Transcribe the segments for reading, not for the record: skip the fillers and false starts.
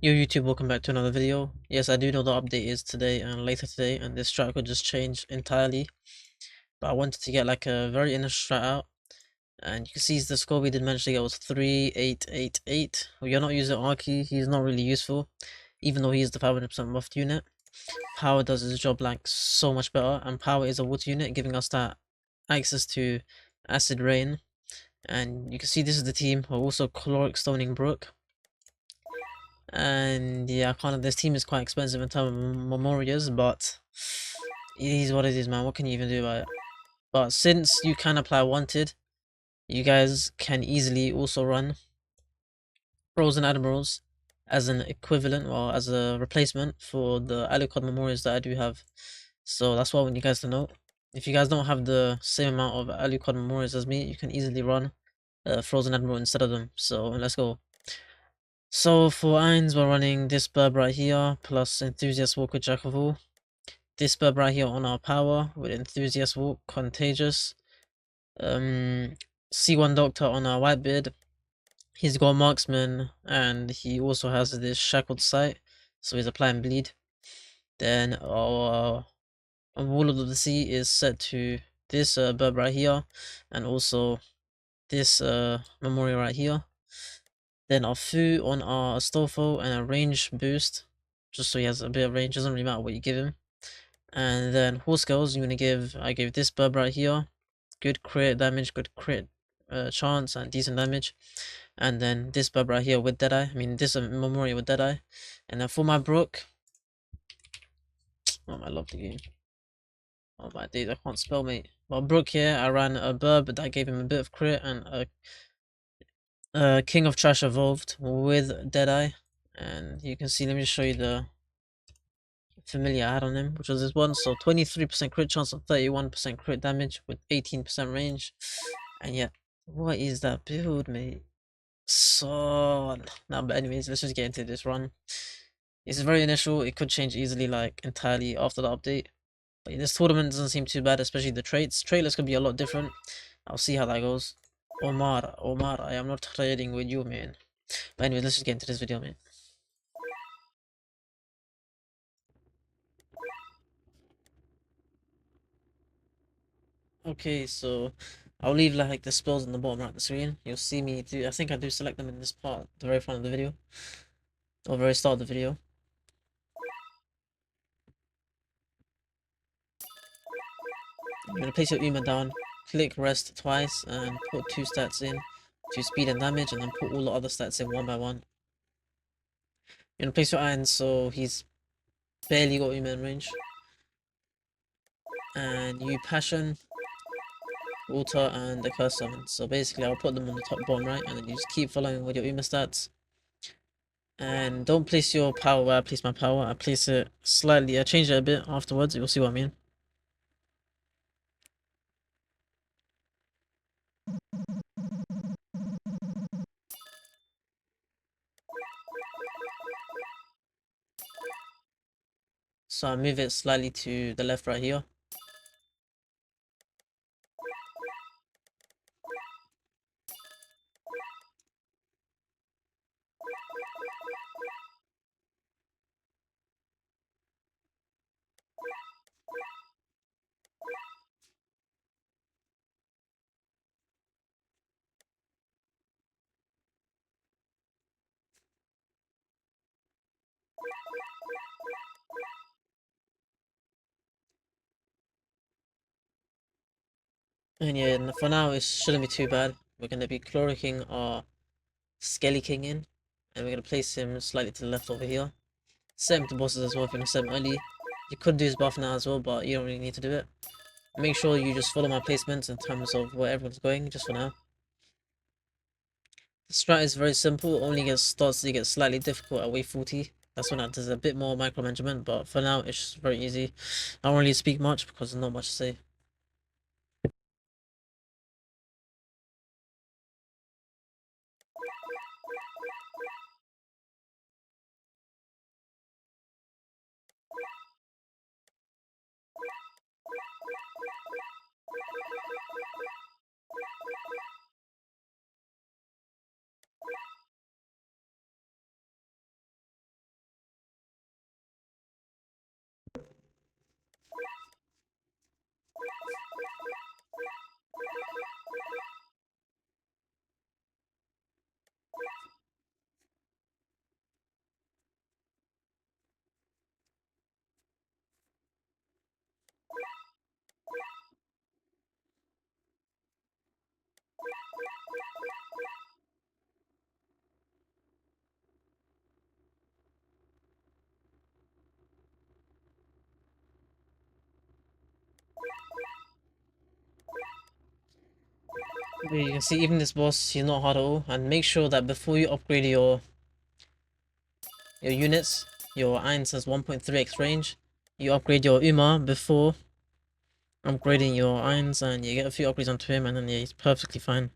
Yo YouTube, welcome back to another video. Yes, I do know the update is today and later today, and this strat could just change entirely. But I wanted to get like a very initial strat out, and you can see the score we did manage to get was 3888. We are not using Arky, he's not really useful, even though he is the 500% buffed unit. Power does his job like so much better, and Power is a water unit, giving us that access to Acid Rain. And you can see this is the team. We're also Caloric Stoning Brook. And yeah, kind of this team is quite expensive in terms of memorias, but it is what it is, man. What can you even do about it? But since you can apply wanted, you guys can easily also run Frozen Admirals as an equivalent or as a replacement for the Alucard memorials that I do have. So that's what I want you guys to know. If you guys don't have the same amount of Alucard memorials as me, you can easily run Frozen Admiral instead of them. So let's go. So for Irons, we're running this burb right here, plus Enthusiast Walk with Jack of All. This burb right here on our power with Enthusiast Walk, Contagious. C1 Doctor on our Whitebeard. He's got Marksman, and he also has this Shackled Sight, so he's applying Bleed. Then our Wall of the Sea is set to this burb right here, and also this Memorial right here. Then our Fu on our Astolfo and a range boost, just so he has a bit of range, doesn't really matter what you give him. And then Horse Girls, I gave this burb right here, good crit damage, good crit chance, and decent damage. And then this burb right here with Deadeye, this Memorial with Deadeye. And then for my Brook, oh, I love the game. Oh my days, I can't spell, mate. Well, Brook here, I ran a burb that gave him a bit of crit and a King of Trash evolved with Deadeye. And you can see, let me just show you the familiar I had on him, which was this one. So 23% crit chance and 31% crit damage with 18% range. And yeah, what is that build, mate? So now, but anyways, let's just get into this run. It's very initial. It could change easily, like entirely after the update. But this tournament doesn't seem too bad, especially the traits. Traitless could be a lot different. I'll see how that goes. Omar, I am not trading with you, man. But anyway, let's just get into this video, man. Okay, so I'll leave like the spells on the bottom right of the screen. You'll see me do. I think I do select them in this part, the very front of the video, or very start of the video. You're gonna place your Uma down, click rest twice, and put 2 stats in to speed and damage, and then put all the other stats in one by one. You're gonna place your Irons so he's barely got Uma in range, and you Passion, Water, and the Curse Summon. So basically, I'll put them on the top bottom right, and then you just keep following with your Uma stats. And don't place your power where I place my power. I place it slightly, I change it a bit afterwards, you'll see what I mean. So I move it slightly to the left right here. And yeah, for now it shouldn't be too bad. We're going to be Chloricking our Skelly King in. And we're going to place him slightly to the left over here. Set him to bosses as well if you want to set him early. You could do his buff now as well, but you don't really need to do it. Make sure you just follow my placements in terms of where everyone's going, just for now. The strat is very simple, only starts to get slightly difficult at wave 40. That's when it does a bit more micromanagement, but for now it's just very easy. I don't really speak much because there's not much to say. But you can see even this boss, he's not hard at all. And make sure that before you upgrade your units, your iron says 1.3x range, you upgrade your Uma before upgrading your irons, and you get a few upgrades onto him, and then yeah, he's perfectly fine.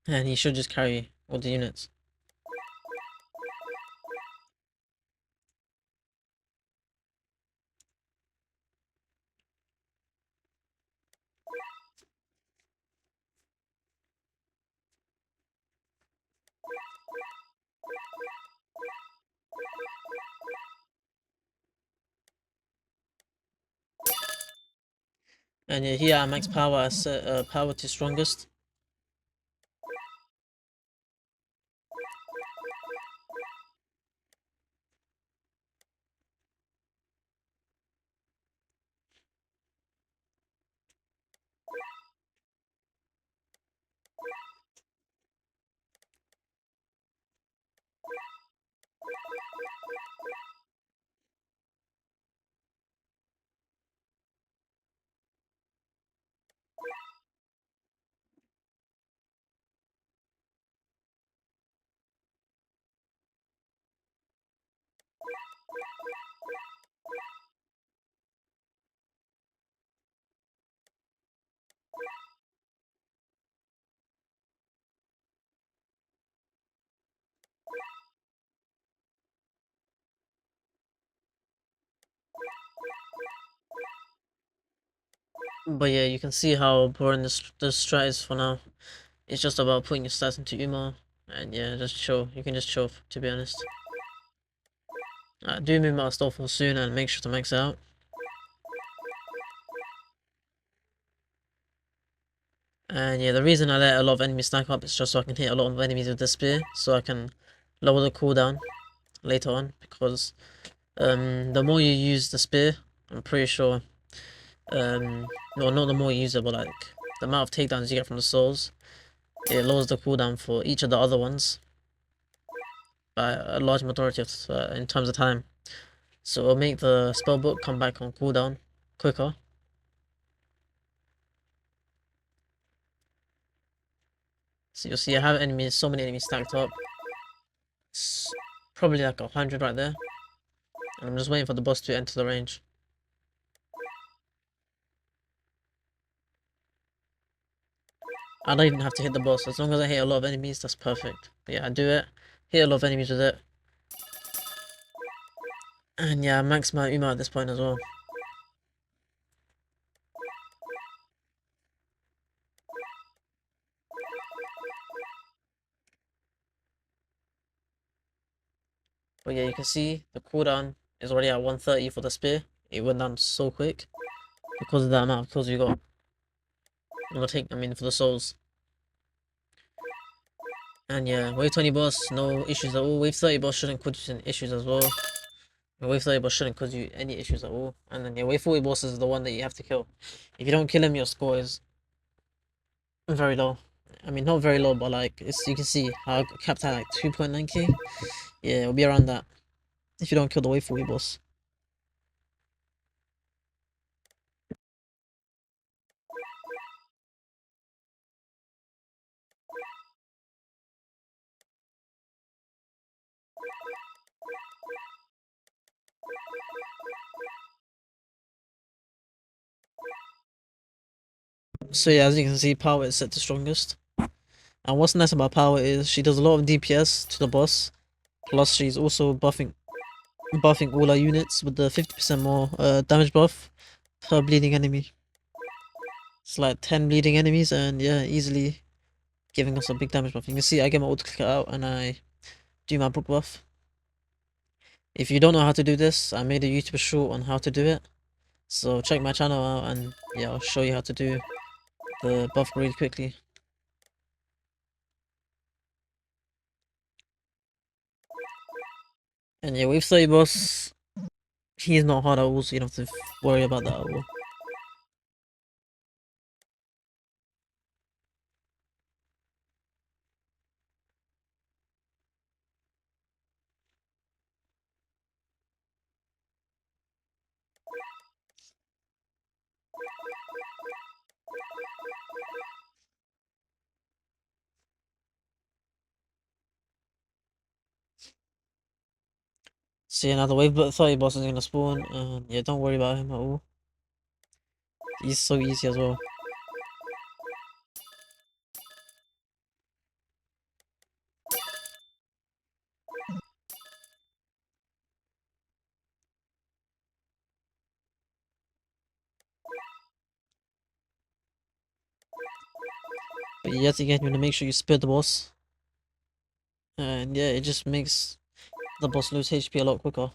And he should just carry all the units. And yeah, here at max power, I set power to strongest. But yeah, you can see how boring this strat is for now. It's just about putting your stats into Uma, and yeah, just chill. You can just chill, to be honest. Do move out Starfall soon and make sure to max out. And yeah, the reason I let a lot of enemies stack up is just so I can hit a lot of enemies with the spear, so I can lower the cooldown later on, because the more you use the spear, I'm pretty sure, no, not the more you use it, but like the amount of takedowns you get from the souls, it lowers the cooldown for each of the other ones by a large majority of in terms of time. So it'll make the spellbook come back on cooldown quicker. So you'll see I have enemies, so many enemies stacked up. It's probably like 100 right there. And I'm just waiting for the boss to enter the range. I don't even have to hit the boss. As long as I hit a lot of enemies, that's perfect. But yeah, I do it. Hit a lot of enemies with it. And yeah, max my Uma at this point as well. But yeah, you can see the cooldown is already at 130 for the spear. It went down so quick because of the amount of kills you got. I mean, for the souls. And yeah, wave 20 boss, no issues at all. Wave 30 boss shouldn't cause you any issues as well. Wave 30 boss shouldn't cause you any issues at all. And then yeah, wave 40 boss is the one that you have to kill. If you don't kill him, your score is very low. I mean, not very low, but like, you can see how I capped at like 2.9k. Yeah, it'll be around that if you don't kill the wave 40 boss. So yeah, as you can see, power is set to strongest. And what's nice about power is she does a lot of DPS to the boss. Plus, she's also buffing all our units with the 50% more damage buff per bleeding enemy. It's like 10 bleeding enemies, and yeah, easily giving us a big damage buff. You can see I get my auto clicker out and I do my brook buff. If you don't know how to do this, I made a YouTube short on how to do it. So check my channel out and yeah, I'll show you how to do the buff really quickly. And yeah, with 30 boss, he's not hard at all, so you don't have to worry about that at all. So yeah, now the wave 30 boss is gonna spawn, and yeah, don't worry about him at all. He's so easy as well. But yet again, you wanna make sure you spare the boss. And yeah, it just makes the boss lose HP a lot quicker.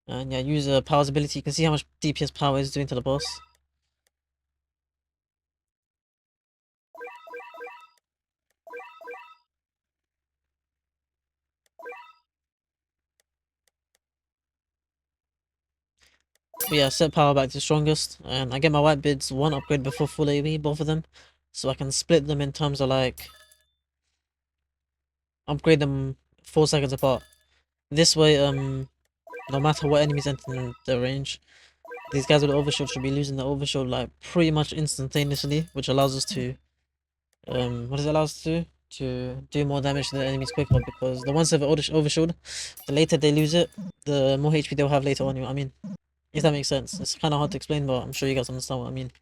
And yeah, use Power's ability. You can see how much DPS Power is doing to the boss. But yeah, set Power back to strongest. And I get my white bids one upgrade before full AoE, both of them. So I can split them in terms of like, upgrade them 4 seconds apart. This way, no matter what enemies enter the range, these guys with the overshield should be losing the overshield like pretty much instantaneously, which allows us to what does it allow us to do? To do more damage to the enemies quicker, because the ones that have overshield, the later they lose it, the more HP they'll have later on, you know what I mean? If that makes sense. It's kinda hard to explain, but I'm sure you guys understand what I mean.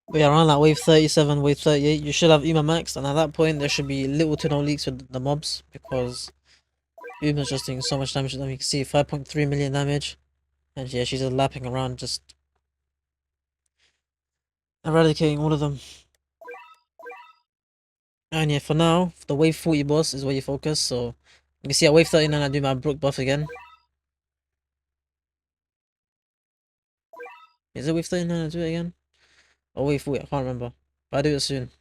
But yeah, around like wave 37, wave 38, you should have Uma maxed, and at that point there should be little to no leaks with the mobs, because Uma's just doing so much damage to them. You can see 5.3 million damage. And yeah, she's just lapping around, just eradicating all of them. And yeah, for now, the wave 40 boss is where you focus. So you can see at wave 39 I do my Brook buff again. Is it wave 39 I do it again? Or wave 40, I can't remember. But I do it soon.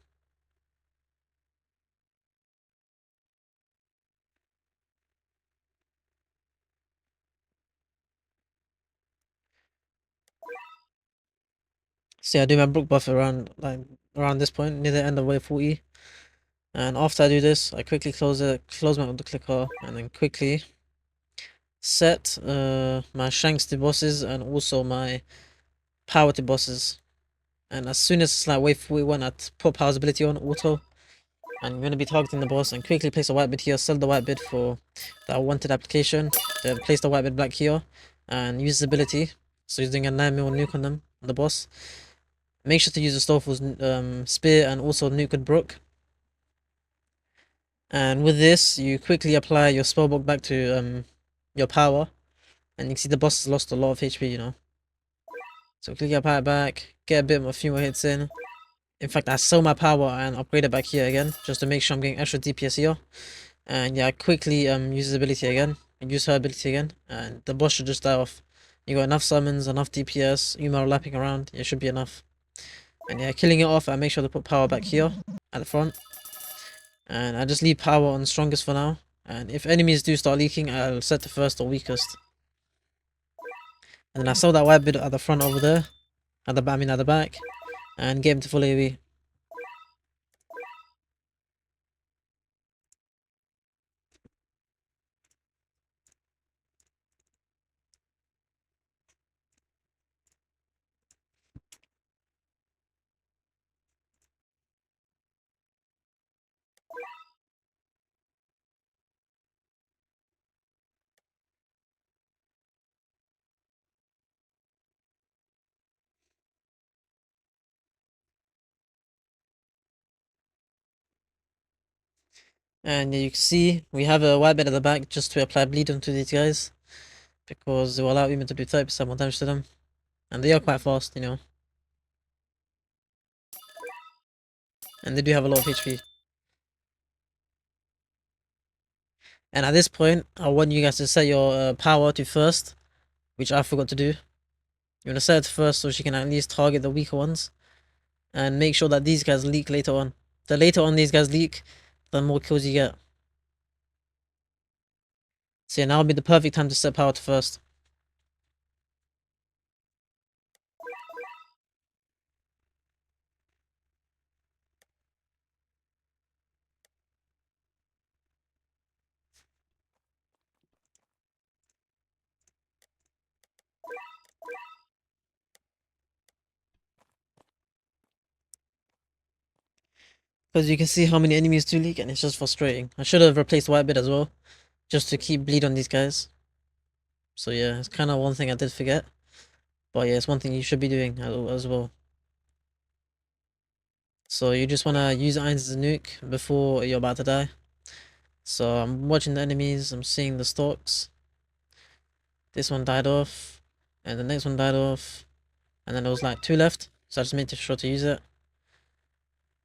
See, I do my Brook buff around this point, near the end of wave 40. And after I do this, I quickly close my auto clicker, and then quickly set my shanks to bosses and also my power to bosses. And as soon as it's like wave 41, I put power's ability on auto. And you're going to be targeting the boss, and quickly place a white bid here, sell the white bid for that wanted application, then place the white bid black here, and use his ability. So he's doing a 9 mil nuke on them, the boss. Make sure to use the Storeful's spear and also nuke with Brook. And with this, you quickly apply your spellbook back to your power, and you can see the boss has lost a lot of HP, you know. So quickly apply it back, get a few more hits in. In fact, I sell my power and upgrade it back here again, just to make sure I'm getting extra DPS here. And yeah, quickly use his ability again, and use her ability again, and the boss should just die off. You got enough summons, enough DPS, Uma lapping around, it should be enough. And yeah, killing it off, I make sure to put power back here, at the front. And I just leave power on strongest for now. And if enemies do start leaking, I'll set the first or weakest. And then I sell that white bit at the front over there, at the back, and get him to full AoE. And yeah, you can see we have a white bit at the back just to apply bleed onto these guys, because it will allow Uma to do 30% more damage to them. And they are quite fast, you know. And they do have a lot of HP. And at this point, I want you guys to set your power to first, which I forgot to do. You want to set it to first so she can at least target the weaker ones. And make sure that these guys leak later on. The later on these guys leak, the more kills you get. So yeah, now would be the perfect time to set power to first. Because you can see how many enemies do leak and it's just frustrating. I should have replaced white bit as well, just to keep bleed on these guys. So yeah, it's kind of one thing I did forget. But yeah, it's one thing you should be doing as well. So you just want to use irons as a nuke before you're about to die. So I'm watching the enemies, I'm seeing the stalks. This one died off, and the next one died off, and then there was like 2 left. So I just made sure to use it.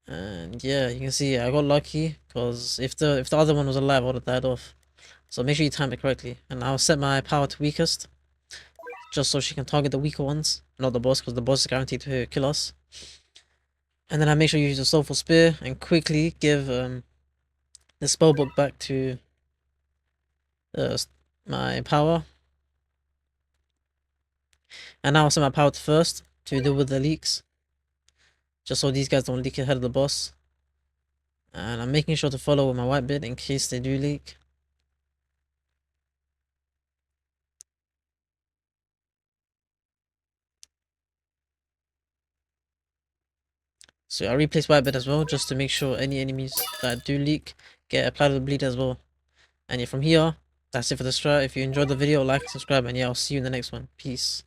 And yeah, you can see I got lucky because if the other one was alive, I would have died off. So make sure you time it correctly. And I'll set my power to weakest, just so she can target the weaker ones, not the boss, because the boss is guaranteed to kill us. And then I make sure you use the Soulful Spear and quickly give the spellbook back to my power. And now I'll set my power to first to deal with the leaks, just so these guys don't leak ahead of the boss. And I'm making sure to follow with my white bit in case they do leak. So I replace white bit as well, just to make sure any enemies that do leak get applied to the bleed as well. And yeah, from here, that's it for the strat. If you enjoyed the video, like and subscribe, and yeah, I'll see you in the next one. Peace.